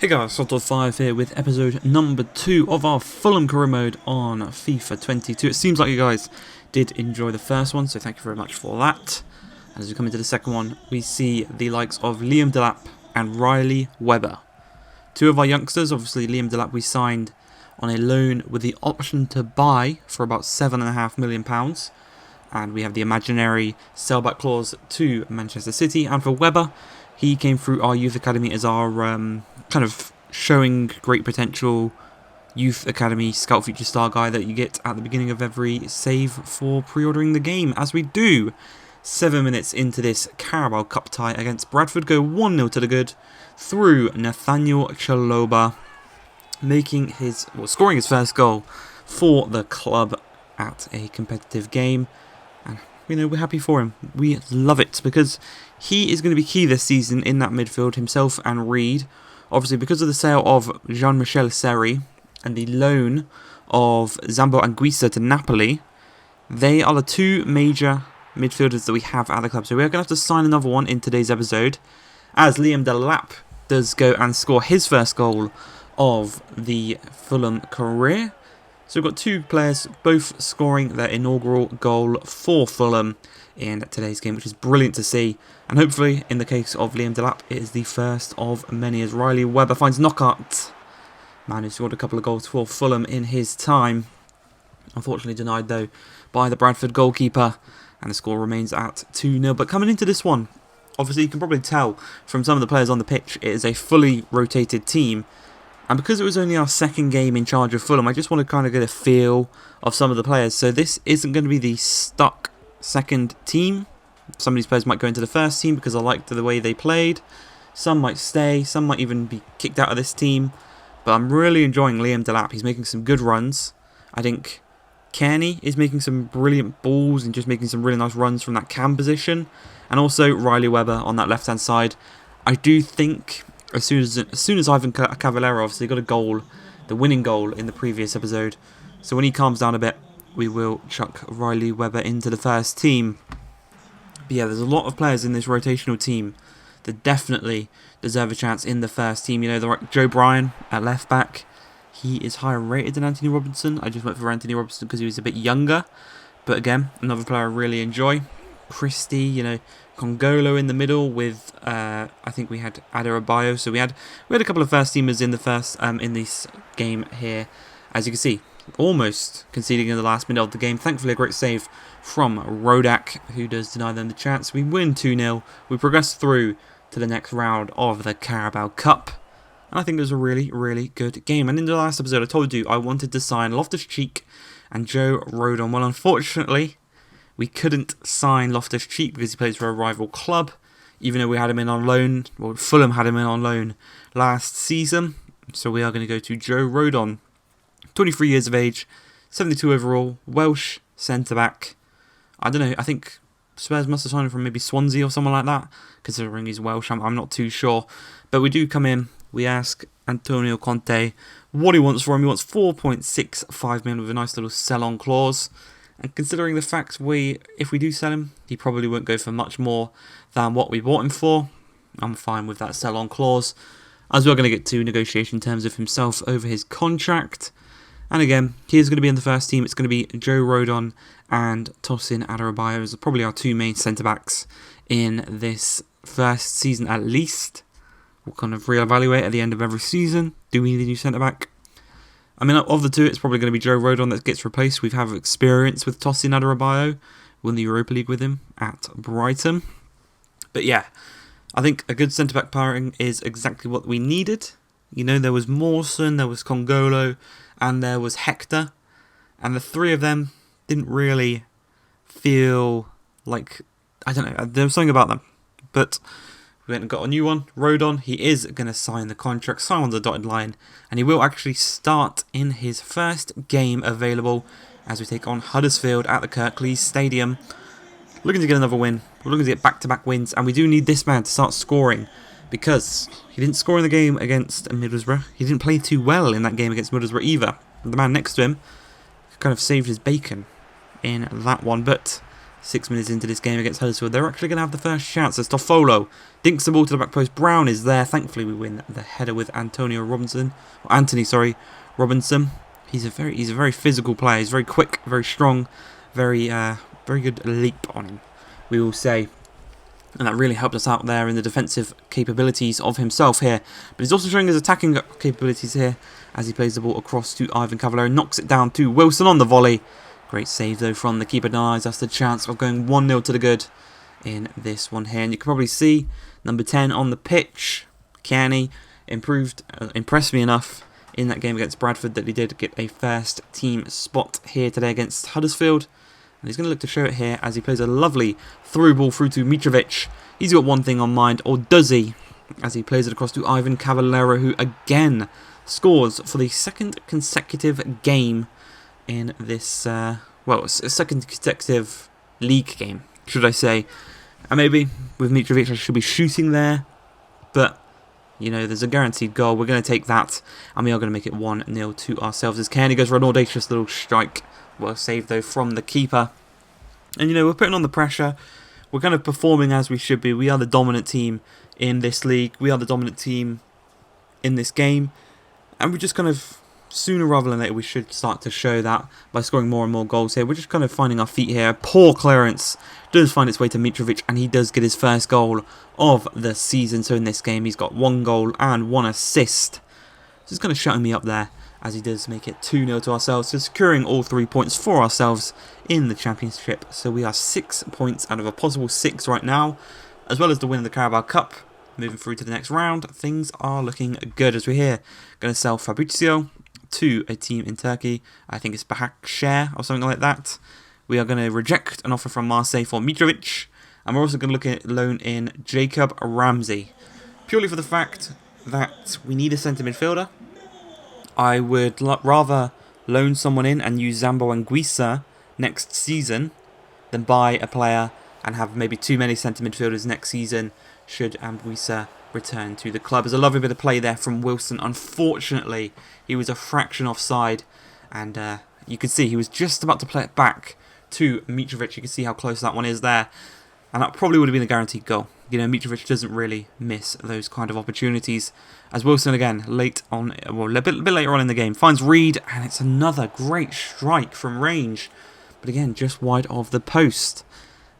Hey guys, Salt5 here with episode number 2 of our Fulham career mode on FIFA 22. It seems like you guys did enjoy the first one, so thank you very much for that. And as we come into the second one, we see the likes of Liam Delap and Riley Webber. Two of our youngsters, obviously Liam Delap we signed on a loan with the option to buy for about £7.5 million. And we have the imaginary sellback clause to Manchester City. And for Webber, he came through our youth academy as our kind of showing great potential youth academy scout future star guy that you get at the beginning of every save for pre-ordering the game. As we do, 7 minutes into this Carabao Cup tie against Bradford, go 1-0 to the good through Nathaniel Chaloba, scoring his first goal for the club at a competitive game. And we're happy for him. We love it because he is going to be key this season in that midfield, himself and Reed. Obviously, because of the sale of Jean-Michel Seri and the loan of Zambo Anguissa to Napoli, they are the two major midfielders that we have at the club. So we're going to have to sign another one in today's episode, as Liam Delap does go and score his first goal of the Fulham career. So we've got two players both scoring their inaugural goal for Fulham in today's game, which is brilliant to see. And hopefully, in the case of Liam Delap, it is the first of many as Riley Webber finds knockout. Man who scored a couple of goals for Fulham in his time. Unfortunately denied, though, by the Bradford goalkeeper. And the score remains at 2-0. But coming into this one, obviously you can probably tell from some of the players on the pitch, it is a fully rotated team. And because it was only our second game in charge of Fulham, I just want to kind of get a feel of some of the players. So this isn't going to be the stuck second team. Some of these players might go into the first team because I liked the way they played. Some might stay, some might even be kicked out of this team. But I'm really enjoying Liam Delap. He's making some good runs. I think Kearney is making some brilliant balls and just making some really nice runs from that cam position. And also Riley Webber on that left-hand side. I do think as soon as Ivan Cavallero obviously got a goal, the winning goal in the previous episode. So when he calms down a bit, we will chuck Riley Webber into the first team. But yeah, there's a lot of players in this rotational team that definitely deserve a chance in the first team. You know, Joe Bryan at left back, he is higher rated than Anthony Robinson. I just went for Anthony Robinson because he was a bit younger. But again, another player I really enjoy. Christie, Congolo in the middle with I think we had Adebayo. So we had a couple of first teamers in the first in this game here. As you can see, almost conceding in the last minute of the game. Thankfully, a great save from Rodak, who does deny them the chance. We win 2-0. We progress through to the next round of the Carabao Cup. And I think it was a really, really good game. And in the last episode, I told you I wanted to sign Loftus-Cheek and Joe Rodon. Well, unfortunately, we couldn't sign Loftus-Cheek because he plays for a rival club, even though we had him in on loan. Well, Fulham had him in on loan last season. So we are going to go to Joe Rodon. 23 years of age, 72 overall, Welsh centre-back. I don't know, I think Spurs must have signed him from maybe Swansea or someone like that, considering he's Welsh, I'm not too sure. But we do come in, we ask Antonio Conte what he wants for him. He wants 4.65 million with a nice little sell-on clause. And considering the fact if we do sell him, he probably won't go for much more than what we bought him for. I'm fine with that sell-on clause, as we're going to get to negotiation terms of himself over his contract. And again, he is going to be in the first team. It's going to be Joe Rodon and Tosin Adebayo as probably our two main centre-backs in this first season at least. We'll kind of reevaluate at the end of every season. Do we need a new centre-back? I mean, of the two, it's probably going to be Joe Rodon that gets replaced. We have experience with Tosin Adebayo. Won the Europa League with him at Brighton. But yeah, I think a good centre-back pairing is exactly what we needed. There was Mawson, there was Congolo, and there was Hector. And the three of them didn't really feel like, I don't know, there was something about them. But we went and got a new one, Rodon. He is going to sign the contract, sign on the dotted line, and he will actually start in his first game available as we take on Huddersfield at the Kirklees Stadium. Looking to get another win. We're looking to get back-to-back wins, and we do need this man to start scoring because he didn't score in the game against Middlesbrough. He didn't play too well in that game against Middlesbrough either. The man next to him kind of saved his bacon in that one, but 6 minutes into this game against Huddersfield. They're actually going to have the first chance as Toffolo dinks the ball to the back post. Brown is there. Thankfully, we win the header with Anthony Robinson. He's a very physical player. He's very quick, very strong, very good leap on him, we will say. And that really helped us out there in the defensive capabilities of himself here. But he's also showing his attacking capabilities here as he plays the ball across to Ivan Cavallero. Knocks it down to Wilson on the volley. Great save though from the keeper. Denies us the chance of going 1-0 to the good in this one here. And you can probably see number 10 on the pitch. Kearney impressed me enough in that game against Bradford that he did get a first team spot here today against Huddersfield. And he's going to look to show it here as he plays a lovely through ball through to Mitrovic. He's got one thing on mind, or does he? As he plays it across to Ivan Cavallero, who again scores for the second consecutive game in this, second consecutive league game, should I say. And maybe with Mitrovic I should be shooting there, but you know, there's a guaranteed goal. We're going to take that, and we are going to make it 1-0 to ourselves as Kearney goes for an audacious little strike. Well saved though from the keeper. And you know, we're putting on the pressure. We're kind of performing as we should be. We are the dominant team in this league. We are the dominant team in this game. And we're just kind of, sooner rather than later, we should start to show that by scoring more and more goals here. We're just kind of finding our feet here. Poor clearance does find its way to Mitrovic, and he does get his first goal of the season. So in this game, he's got 1 goal and 1 assist. Just kind of shutting me up there as he does make it 2-0 to ourselves, so securing all 3 points for ourselves in the Championship. So we are 6 points out of a possible 6 right now, as well as the win of the Carabao Cup. Moving through to the next round, things are looking good as we're here. Going to sell Fabrizio to a team in Turkey. I think it's Bahakshehir or something like that. We are going to reject an offer from Marseille for Mitrovic, and we're also going to look at loan in Jacob Ramsey, purely for the fact that we need a centre midfielder. I would rather loan someone in and use Zambo Anguissa next season than buy a player and have maybe too many centre midfielders next season should Anguissa return to the club. There's a lovely bit of play there from Wilson. Unfortunately, he was a fraction offside, and you can see he was just about to play it back to Mitrovic. You can see how close that one is there, and that probably would have been a guaranteed goal. You know, Mitrovic doesn't really miss those kind of opportunities. As Wilson again, a bit later on in the game, finds Reed, and it's another great strike from range, but again, just wide of the post.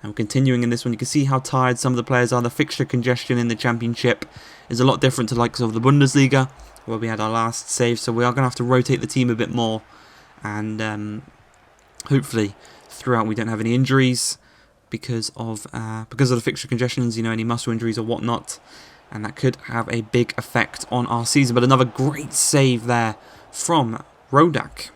And continuing in this one, you can see how tired some of the players are. The fixture congestion in the Championship is a lot different to the likes of the Bundesliga, where we had our last save. So we are going to have to rotate the team a bit more, and hopefully throughout we don't have any injuries because of the fixture congestions. You know, any muscle injuries or whatnot, and that could have a big effect on our season. But another great save there from Rodak.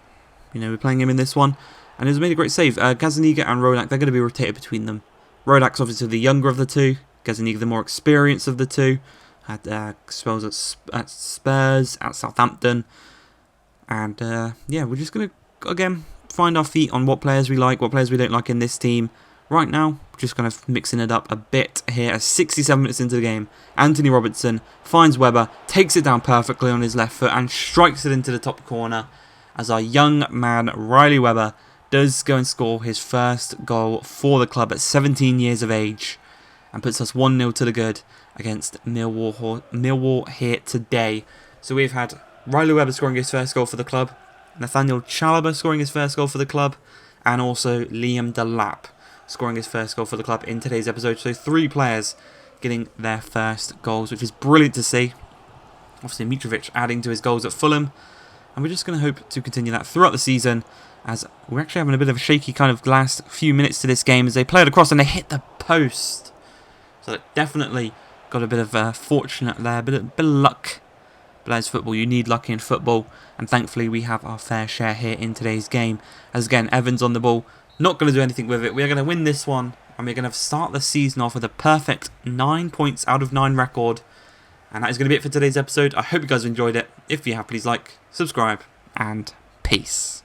You know, we're playing him in this one, and he's made a great save. Gazaniga and Rodak, they're going to be rotated between them. Rodak's obviously the younger of the two. Gazaniga the more experienced of the two. Had spells at Spurs, at Southampton. And yeah, we're just going to, again, find our feet on what players we like, what players we don't like in this team. Right now, just kind of mixing it up a bit here. 67 minutes into the game, Anthony Robertson finds Webber, takes it down perfectly on his left foot and strikes it into the top corner as our young man, Riley Webber, does go and score his first goal for the club at 17 years of age and puts us 1-0 to the good against Millwall here today. So we've had Riley Webber scoring his first goal for the club, Nathaniel Chalobah scoring his first goal for the club, and also Liam Delap scoring his first goal for the club in today's episode. So 3 players getting their first goals, which is brilliant to see. Obviously Mitrovic adding to his goals at Fulham, and we're just going to hope to continue that throughout the season, as we're actually having a bit of a shaky kind of last few minutes to this game as they play it across and they hit the post. So definitely got a bit of fortunate there, a bit of luck. But as football, you need luck in football, and thankfully we have our fair share here in today's game. As again, Evans on the ball, not going to do anything with it. We're going to win this one, and we're going to start the season off with a perfect 9 points out of 9 record. And that is going to be it for today's episode. I hope you guys enjoyed it. If you have, please like, subscribe, and peace.